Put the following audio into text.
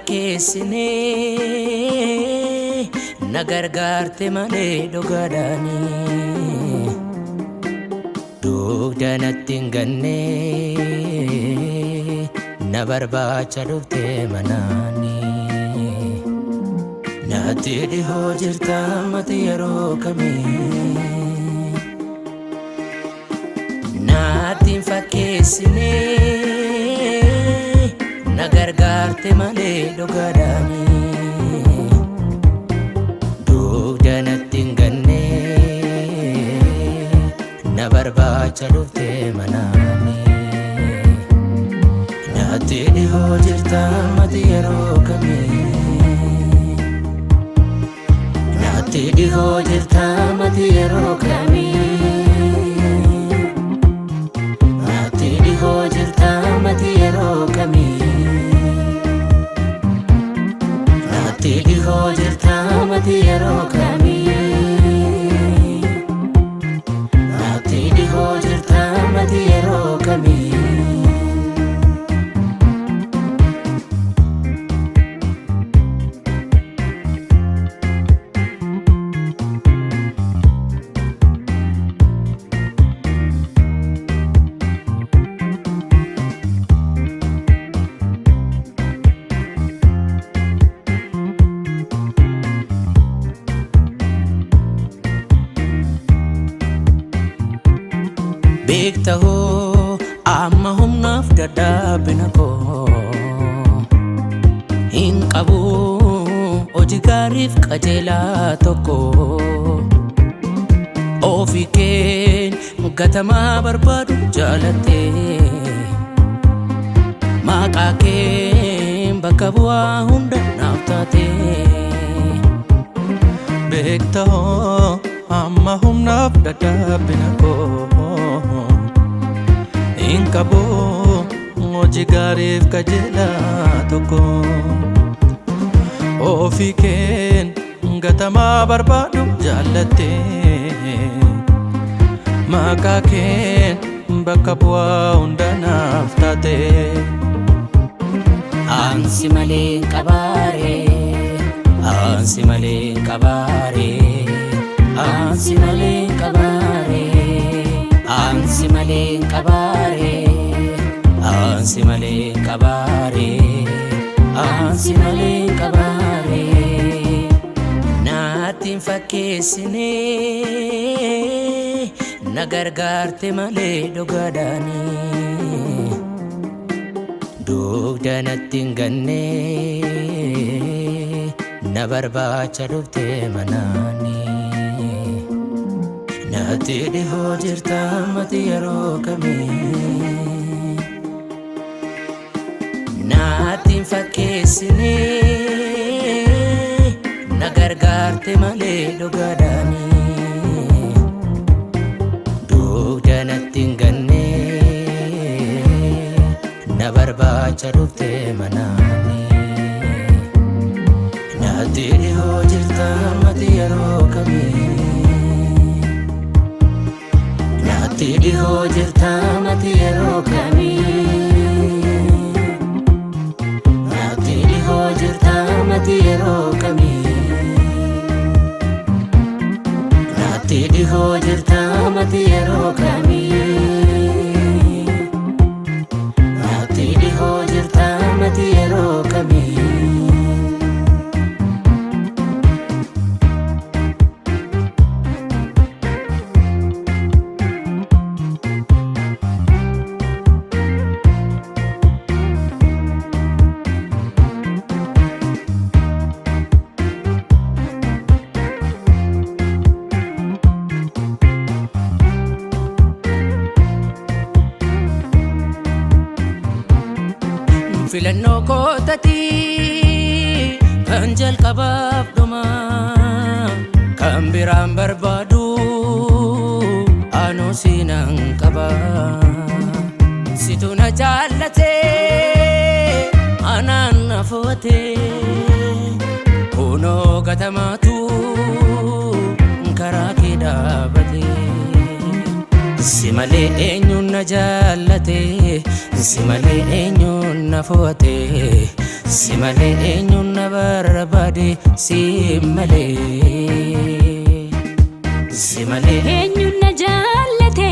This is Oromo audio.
fakkeessine na gargaarte malee dhugaadhaani dugda natti hin ganne na barbaacha dhufte manaani natti dhihoo jirta mati yeroo kamii natti hin fakkeessine na gargaarte malee dhugaadhaani dugda natti hin ganne na barbaacha dhufte manaani natti dhihoo jirta mati yeroo kamii natti dhihoo jirta mati yeroo kamii natti dhihoo jirta mati yeroo kamii natti dhihoo jirta mati yeroo kamii natti dhihoo jirta mati yeroo kamii beektaho amma humnaaf dadhaabina koo hin qabu hojii gaariif qajeelaa tokko ofii keen gatamaa barbaadu jaalatte maqaa keen bakka bu'aa hunda naaf taate beektaho amma humnaaf dadhaabina koo hin qabu hojii gaariif qajeelaa tokko ofii keen gatamaa barbaadu jaalatte maqaa keen bakka bu'aa hunda naaf taate ansi malee qabaare ansi malee qabaare ansi malee qabaare ansi malee qabaare ansi malee qabaare ansi malee qabaare natti hin fakkeessine na gargaarte malee dhugaadhaani dugda natti hin ganne na barbaacha dhufte manaani natti dhihoo jirta mati yeroo kamii natti hin fakkeessine na gargaarte malee dhugaadhaani dugda natti hin ganne na barbaacha dhufte manaani natti dhihoo jirta mati yeroo kamii natti dhihoo jirta mati yeroo kamii natti dhihoo jirta mati yeroo kamii natti dhihoo jirta mati yeroo kamii natti dhihoo jirta mati yeroo kamii filannoo kootatii kan jalqabaaf dhuma kan biraan barbaadu anuu siinan qaba situ na jaallate anaan na fo'ate kunoo gatamaatu karaa kee dhaabate si malee eenyuun na jaallate si malee eenyuun na fo'ate si malee eenyuun na barbaade si malee eenyuun na jaallate